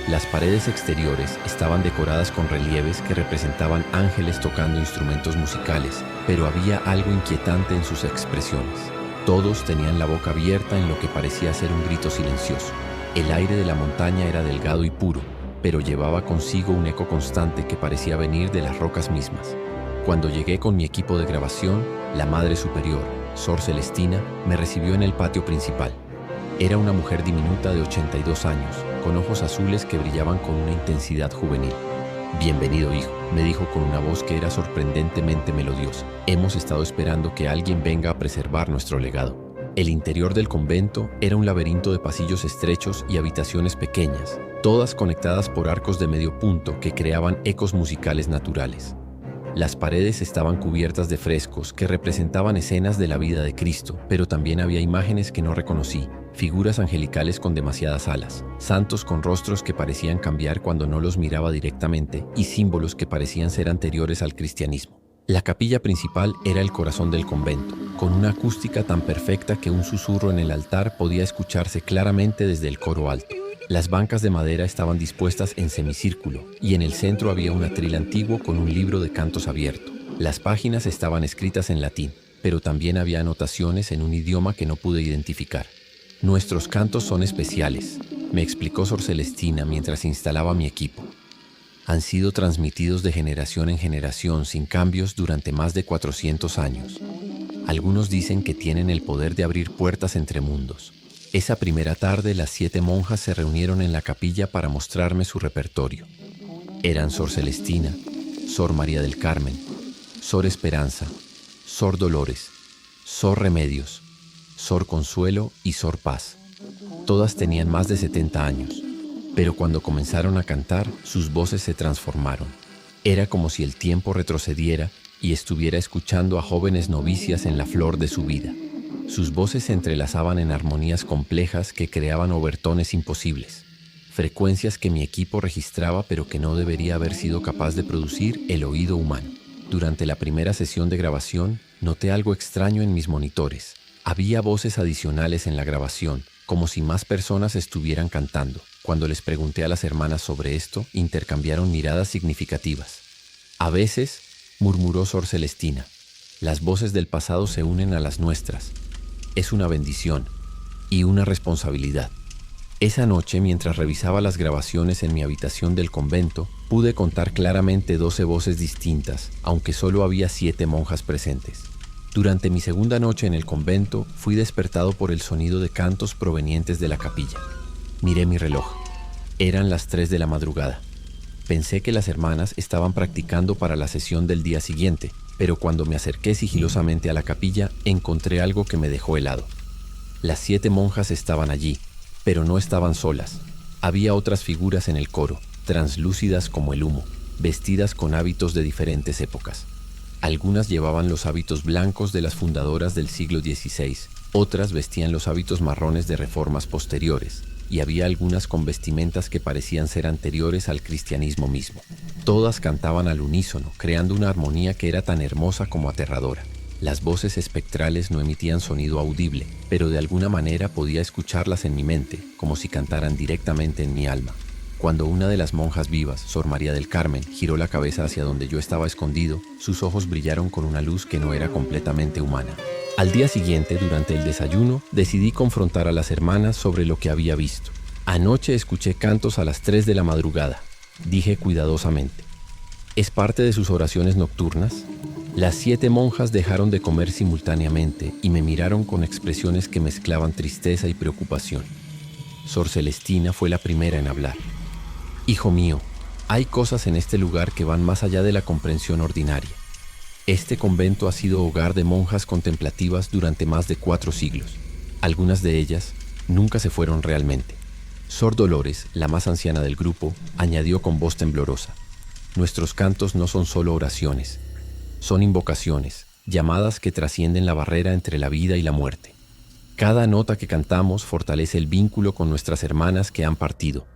Las paredes exteriores estaban decoradas con relieves que representaban ángeles tocando instrumentos musicales, pero había algo inquietante en sus expresiones. Todos tenían la boca abierta en lo que parecía ser un grito silencioso. El aire de la montaña era delgado y puro, pero llevaba consigo un eco constante que parecía venir de las rocas mismas. Cuando llegué con mi equipo de grabación, la Madre Superior, Sor Celestina, me recibió en el patio principal. Era una mujer diminuta de 82 años, con ojos azules que brillaban con una intensidad juvenil. «Bienvenido, hijo», me dijo con una voz que era sorprendentemente melodiosa. «Hemos estado esperando que alguien venga a preservar nuestro legado». El interior del convento era un laberinto de pasillos estrechos y habitaciones pequeñas, todas conectadas por arcos de medio punto que creaban ecos musicales naturales. Las paredes estaban cubiertas de frescos que representaban escenas de la vida de Cristo, pero también había imágenes que no reconocí, figuras angelicales con demasiadas alas, santos con rostros que parecían cambiar cuando no los miraba directamente y símbolos que parecían ser anteriores al cristianismo. La capilla principal era el corazón del convento, con una acústica tan perfecta que un susurro en el altar podía escucharse claramente desde el coro alto. Las bancas de madera estaban dispuestas en semicírculo y en el centro había un atril antiguo con un libro de cantos abierto. Las páginas estaban escritas en latín, pero también había anotaciones en un idioma que no pude identificar. «Nuestros cantos son especiales», me explicó Sor Celestina mientras instalaba mi equipo. «Han sido transmitidos de generación en generación sin cambios durante más de 400 años. Algunos dicen que tienen el poder de abrir puertas entre mundos». Esa primera tarde, las 7 monjas se reunieron en la capilla para mostrarme su repertorio. Eran Sor Celestina, Sor María del Carmen, Sor Esperanza, Sor Dolores, Sor Remedios, Sor Consuelo y Sor Paz. Todas tenían más de 70 años, pero cuando comenzaron a cantar, sus voces se transformaron. Era como si el tiempo retrocediera y estuviera escuchando a jóvenes novicias en la flor de su vida. Sus voces se entrelazaban en armonías complejas que creaban obertones imposibles, frecuencias que mi equipo registraba pero que no debería haber sido capaz de producir el oído humano. Durante la primera sesión de grabación, noté algo extraño en mis monitores. Había voces adicionales en la grabación, como si más personas estuvieran cantando. Cuando les pregunté a las hermanas sobre esto, intercambiaron miradas significativas. «A veces», murmuró Sor Celestina, «las voces del pasado se unen a las nuestras. Es una bendición y una responsabilidad». Esa noche, mientras revisaba las grabaciones en mi habitación del convento, pude contar claramente 12 voces distintas, aunque solo había 7 monjas presentes. Durante mi segunda noche en el convento, fui despertado por el sonido de cantos provenientes de la capilla. Miré mi reloj. Eran las 3 de la madrugada. Pensé que las hermanas estaban practicando para la sesión del día siguiente, pero cuando me acerqué sigilosamente a la capilla, encontré algo que me dejó helado. Las 7 monjas estaban allí, pero no estaban solas. Había otras figuras en el coro, translúcidas como el humo, vestidas con hábitos de diferentes épocas. Algunas llevaban los hábitos blancos de las fundadoras del siglo XVI, otras vestían los hábitos marrones de reformas posteriores, y había algunas con vestimentas que parecían ser anteriores al cristianismo mismo. Todas cantaban al unísono, creando una armonía que era tan hermosa como aterradora. Las voces espectrales no emitían sonido audible, pero de alguna manera podía escucharlas en mi mente, como si cantaran directamente en mi alma. Cuando una de las monjas vivas, Sor María del Carmen, giró la cabeza hacia donde yo estaba escondido, sus ojos brillaron con una luz que no era completamente humana. Al día siguiente, durante el desayuno, decidí confrontar a las hermanas sobre lo que había visto. Anoche escuché cantos a las 3 de la madrugada, dije cuidadosamente. ¿Es parte de sus oraciones nocturnas? Las 7 monjas dejaron de comer simultáneamente y me miraron con expresiones que mezclaban tristeza y preocupación. Sor Celestina fue la primera en hablar. Hijo mío, hay cosas en este lugar que van más allá de la comprensión ordinaria. Este convento ha sido hogar de monjas contemplativas durante más de 4 siglos. Algunas de ellas nunca se fueron realmente. Sor Dolores, la más anciana del grupo, añadió con voz temblorosa. Nuestros cantos no son solo oraciones, son invocaciones, llamadas que trascienden la barrera entre la vida y la muerte. Cada nota que cantamos fortalece el vínculo con nuestras hermanas que han partido.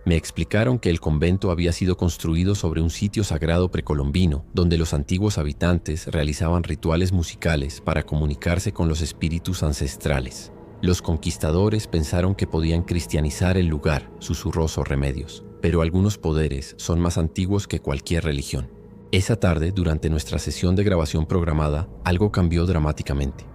Me explicaron que el convento había sido construido sobre un sitio sagrado precolombino, donde los antiguos habitantes realizaban rituales musicales para comunicarse con los espíritus ancestrales. Los conquistadores pensaron que podían cristianizar el lugar, susurró Sor Remedios, pero algunos poderes son más antiguos que cualquier religión. Esa tarde, durante nuestra sesión de grabación programada, algo cambió dramáticamente.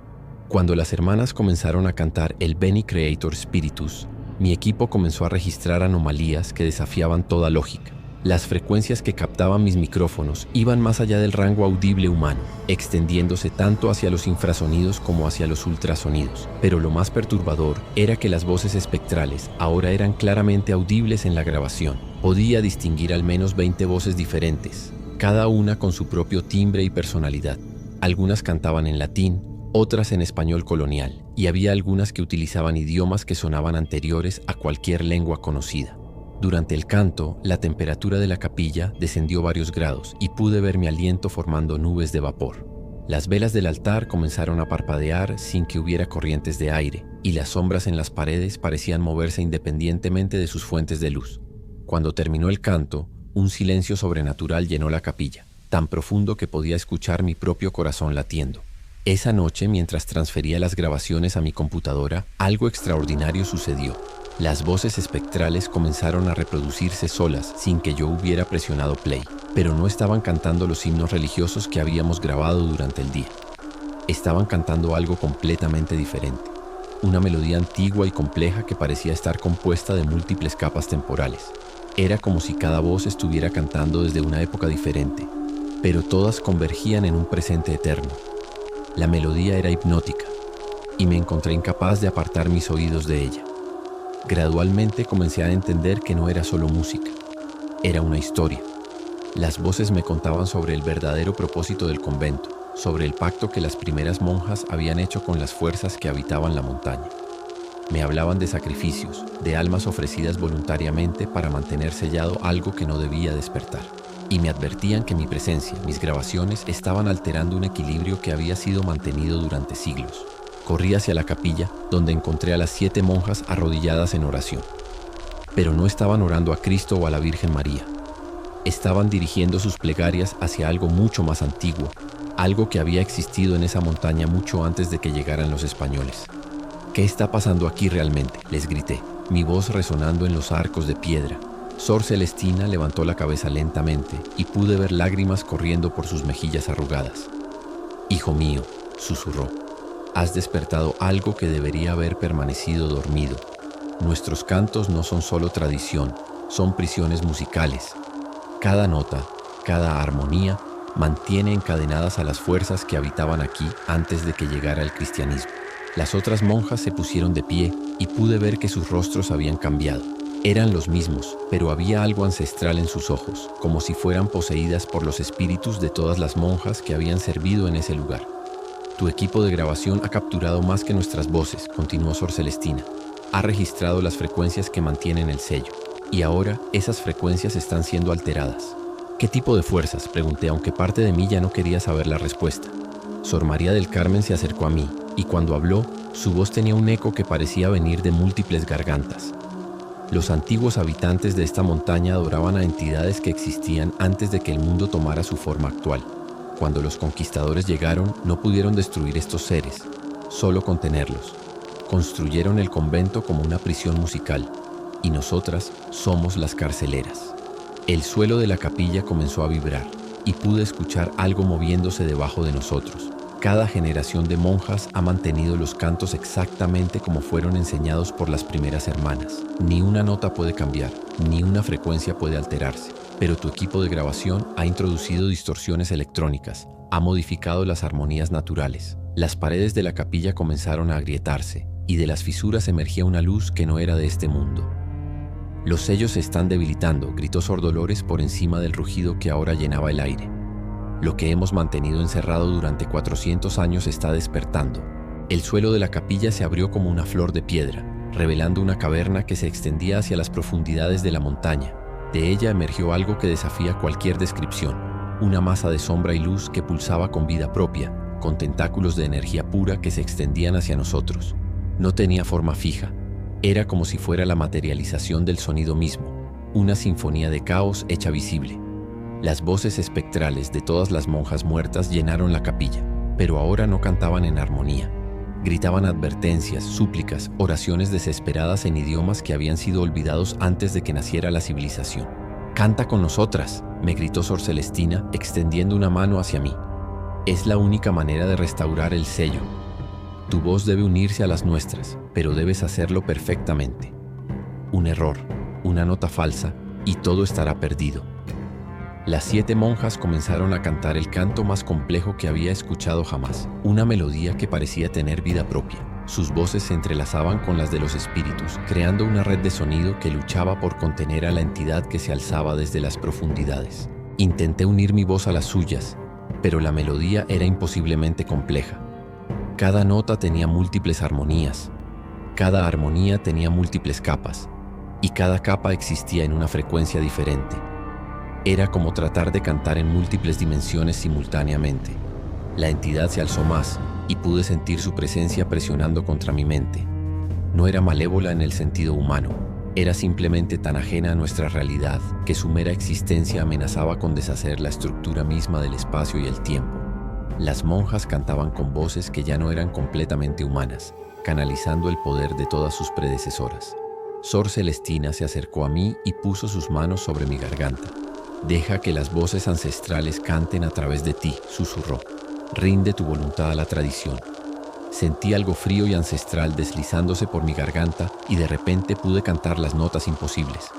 Cuando las hermanas comenzaron a cantar el Veni Creator Spiritus, mi equipo comenzó a registrar anomalías que desafiaban toda lógica. Las frecuencias que captaban mis micrófonos iban más allá del rango audible humano, extendiéndose tanto hacia los infrasonidos como hacia los ultrasonidos. Pero lo más perturbador era que las voces espectrales ahora eran claramente audibles en la grabación. Podía distinguir al menos 20 voces diferentes, cada una con su propio timbre y personalidad. Algunas cantaban en latín, otras en español colonial, y había algunas que utilizaban idiomas que sonaban anteriores a cualquier lengua conocida. Durante el canto, la temperatura de la capilla descendió varios grados y pude ver mi aliento formando nubes de vapor. Las velas del altar comenzaron a parpadear sin que hubiera corrientes de aire, y las sombras en las paredes parecían moverse independientemente de sus fuentes de luz. Cuando terminó el canto, un silencio sobrenatural llenó la capilla, tan profundo que podía escuchar mi propio corazón latiendo. Esa noche, mientras transfería las grabaciones a mi computadora, algo extraordinario sucedió. Las voces espectrales comenzaron a reproducirse solas sin que yo hubiera presionado play, pero no estaban cantando los himnos religiosos que habíamos grabado durante el día. Estaban cantando algo completamente diferente, una melodía antigua y compleja que parecía estar compuesta de múltiples capas temporales. Era como si cada voz estuviera cantando desde una época diferente, pero todas convergían en un presente eterno. La melodía era hipnótica, y me encontré incapaz de apartar mis oídos de ella. Gradualmente comencé a entender que no era solo música, era una historia. Las voces me contaban sobre el verdadero propósito del convento, sobre el pacto que las primeras monjas habían hecho con las fuerzas que habitaban la montaña. Me hablaban de sacrificios, de almas ofrecidas voluntariamente para mantener sellado algo que no debía despertar. Y me advertían que mi presencia, mis grabaciones, estaban alterando un equilibrio que había sido mantenido durante siglos. Corrí hacia la capilla, donde encontré a las 7 monjas arrodilladas en oración. Pero no estaban orando a Cristo o a la Virgen María. Estaban dirigiendo sus plegarias hacia algo mucho más antiguo, algo que había existido en esa montaña mucho antes de que llegaran los españoles. ¿Qué está pasando aquí realmente?, les grité, mi voz resonando en los arcos de piedra. Sor Celestina levantó la cabeza lentamente y pude ver lágrimas corriendo por sus mejillas arrugadas. «Hijo mío», susurró, «has despertado algo que debería haber permanecido dormido. Nuestros cantos no son solo tradición, son prisiones musicales. Cada nota, cada armonía, mantiene encadenadas a las fuerzas que habitaban aquí antes de que llegara el cristianismo». Las otras monjas se pusieron de pie y pude ver que sus rostros habían cambiado. Eran los mismos, pero había algo ancestral en sus ojos, como si fueran poseídas por los espíritus de todas las monjas que habían servido en ese lugar. «Tu equipo de grabación ha capturado más que nuestras voces», continuó Sor Celestina. «Ha registrado las frecuencias que mantienen el sello, y ahora esas frecuencias están siendo alteradas». «¿Qué tipo de fuerzas?», pregunté, aunque parte de mí ya no quería saber la respuesta. Sor María del Carmen se acercó a mí, y cuando habló, su voz tenía un eco que parecía venir de múltiples gargantas. Los antiguos habitantes de esta montaña adoraban a entidades que existían antes de que el mundo tomara su forma actual. Cuando los conquistadores llegaron, no pudieron destruir estos seres, solo contenerlos. Construyeron el convento como una prisión musical, y nosotras somos las carceleras. El suelo de la capilla comenzó a vibrar, y pude escuchar algo moviéndose debajo de nosotros. Cada generación de monjas ha mantenido los cantos exactamente como fueron enseñados por las primeras hermanas. Ni una nota puede cambiar, ni una frecuencia puede alterarse. Pero tu equipo de grabación ha introducido distorsiones electrónicas, ha modificado las armonías naturales. Las paredes de la capilla comenzaron a agrietarse, y de las fisuras emergía una luz que no era de este mundo. Los sellos se están debilitando, gritó Sor Dolores por encima del rugido que ahora llenaba el aire. Lo que hemos mantenido encerrado durante 400 años está despertando. El suelo de la capilla se abrió como una flor de piedra, revelando una caverna que se extendía hacia las profundidades de la montaña. De ella emergió algo que desafía cualquier descripción, una masa de sombra y luz que pulsaba con vida propia, con tentáculos de energía pura que se extendían hacia nosotros. No tenía forma fija, era como si fuera la materialización del sonido mismo, una sinfonía de caos hecha visible. Las voces espectrales de todas las monjas muertas llenaron la capilla, pero ahora no cantaban en armonía. Gritaban advertencias, súplicas, oraciones desesperadas en idiomas que habían sido olvidados antes de que naciera la civilización. «Canta con nosotras», me gritó Sor Celestina, extendiendo una mano hacia mí. «Es la única manera de restaurar el sello. Tu voz debe unirse a las nuestras, pero debes hacerlo perfectamente. Un error, una nota falsa, y todo estará perdido». Las 7 monjas comenzaron a cantar el canto más complejo que había escuchado jamás, una melodía que parecía tener vida propia. Sus voces se entrelazaban con las de los espíritus, creando una red de sonido que luchaba por contener a la entidad que se alzaba desde las profundidades. Intenté unir mi voz a las suyas, pero la melodía era imposiblemente compleja. Cada nota tenía múltiples armonías, cada armonía tenía múltiples capas, y cada capa existía en una frecuencia diferente. Era como tratar de cantar en múltiples dimensiones simultáneamente. La entidad se alzó más y pude sentir su presencia presionando contra mi mente. No era malévola en el sentido humano, era simplemente tan ajena a nuestra realidad que su mera existencia amenazaba con deshacer la estructura misma del espacio y el tiempo. Las monjas cantaban con voces que ya no eran completamente humanas, canalizando el poder de todas sus predecesoras. Sor Celestina se acercó a mí y puso sus manos sobre mi garganta. «Deja que las voces ancestrales canten a través de ti», susurró. «Rinde tu voluntad a la tradición». Sentí algo frío y ancestral deslizándose por mi garganta y de repente pude cantar las notas imposibles.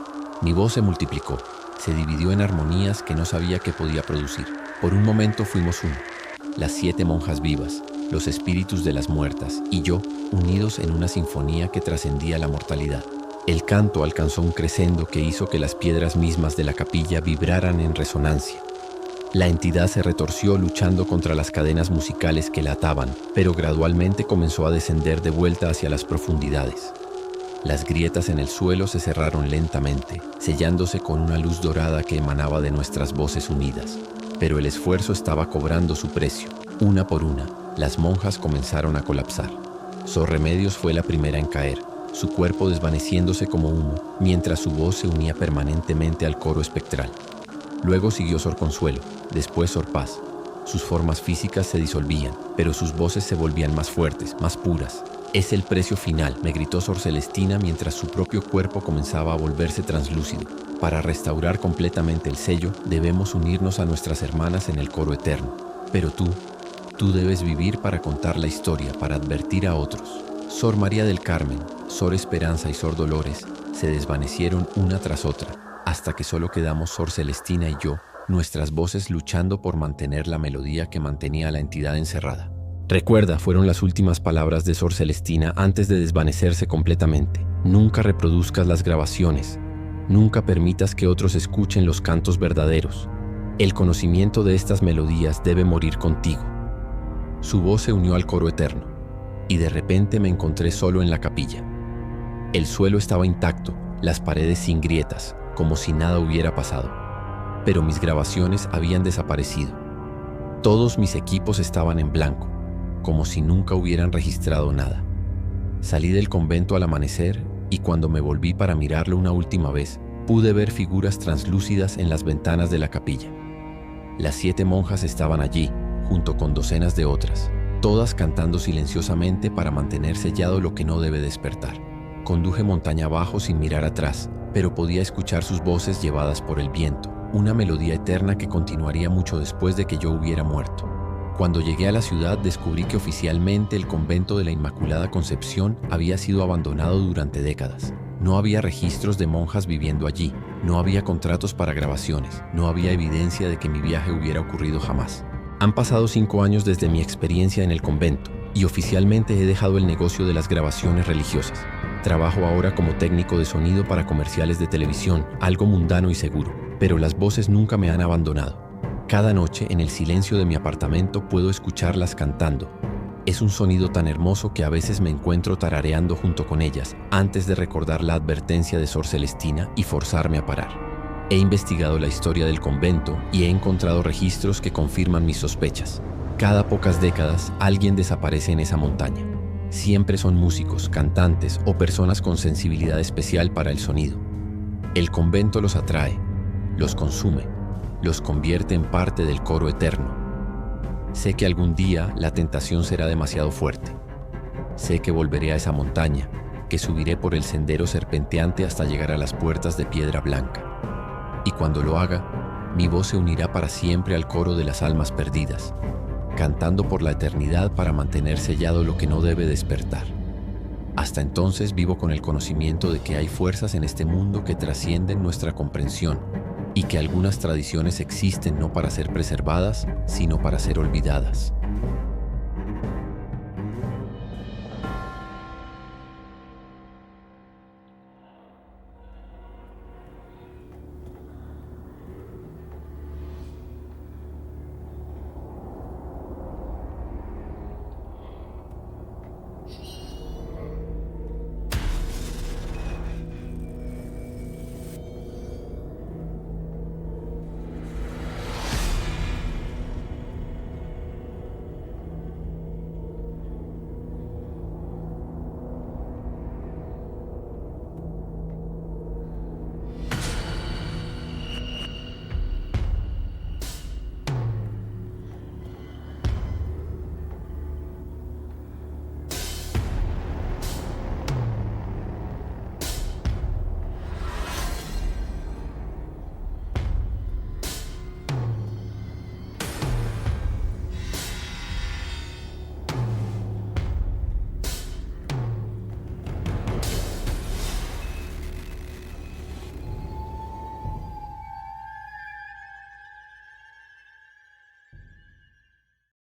Mi voz se multiplicó, se dividió en armonías que no sabía que podía producir. Por un momento fuimos uno, las 7 monjas vivas, los espíritus de las muertas y yo, unidos en una sinfonía que trascendía la mortalidad. El canto alcanzó un crescendo que hizo que las piedras mismas de la capilla vibraran en resonancia. La entidad se retorció luchando contra las cadenas musicales que la ataban, pero gradualmente comenzó a descender de vuelta hacia las profundidades. Las grietas en el suelo se cerraron lentamente, sellándose con una luz dorada que emanaba de nuestras voces unidas. Pero el esfuerzo estaba cobrando su precio. Una por una, las monjas comenzaron a colapsar. Sor Remedios fue la primera en caer, su cuerpo desvaneciéndose como humo, mientras su voz se unía permanentemente al coro espectral. Luego siguió Sor Consuelo, después Sor Paz. Sus formas físicas se disolvían, pero sus voces se volvían más fuertes, más puras. «Es el precio final», me gritó Sor Celestina mientras su propio cuerpo comenzaba a volverse translúcido. «Para restaurar completamente el sello, debemos unirnos a nuestras hermanas en el coro eterno. Pero tú debes vivir para contar la historia, para advertir a otros». Sor María del Carmen, Sor Esperanza y Sor Dolores se desvanecieron una tras otra, hasta que solo quedamos Sor Celestina y yo, nuestras voces luchando por mantener la melodía que mantenía a la entidad encerrada. «Recuerda», fueron las últimas palabras de Sor Celestina antes de desvanecerse completamente. «Nunca reproduzcas las grabaciones. Nunca permitas que otros escuchen los cantos verdaderos. El conocimiento de estas melodías debe morir contigo». Su voz se unió al coro eterno, y de repente me encontré solo en la capilla. El suelo estaba intacto, las paredes sin grietas, como si nada hubiera pasado. Pero mis grabaciones habían desaparecido. Todos mis equipos estaban en blanco, como si nunca hubieran registrado nada. Salí del convento al amanecer y cuando me volví para mirarlo una última vez, pude ver figuras translúcidas en las ventanas de la capilla. Las 7 monjas estaban allí, junto con docenas de otras, todas cantando silenciosamente para mantener sellado lo que no debe despertar. Conduje montaña abajo sin mirar atrás, pero podía escuchar sus voces llevadas por el viento, una melodía eterna que continuaría mucho después de que yo hubiera muerto. Cuando llegué a la ciudad descubrí que oficialmente el convento de la Inmaculada Concepción había sido abandonado durante décadas. No había registros de monjas viviendo allí, no había contratos para grabaciones, no había evidencia de que mi viaje hubiera ocurrido jamás. Han pasado 5 años desde mi experiencia en el convento y oficialmente he dejado el negocio de las grabaciones religiosas. Trabajo ahora como técnico de sonido para comerciales de televisión, algo mundano y seguro, pero las voces nunca me han abandonado. Cada noche, en el silencio de mi apartamento, puedo escucharlas cantando. Es un sonido tan hermoso que a veces me encuentro tarareando junto con ellas, antes de recordar la advertencia de Sor Celestina y forzarme a parar. He investigado la historia del convento y he encontrado registros que confirman mis sospechas. Cada pocas décadas, alguien desaparece en esa montaña. Siempre son músicos, cantantes o personas con sensibilidad especial para el sonido. El convento los atrae, los consume, los convierte en parte del coro eterno. Sé que algún día la tentación será demasiado fuerte. Sé que volveré a esa montaña, que subiré por el sendero serpenteante hasta llegar a las puertas de piedra blanca. Y cuando lo haga, mi voz se unirá para siempre al coro de las almas perdidas, cantando por la eternidad para mantener sellado lo que no debe despertar. Hasta entonces vivo con el conocimiento de que hay fuerzas en este mundo que trascienden nuestra comprensión y que algunas tradiciones existen no para ser preservadas, sino para ser olvidadas.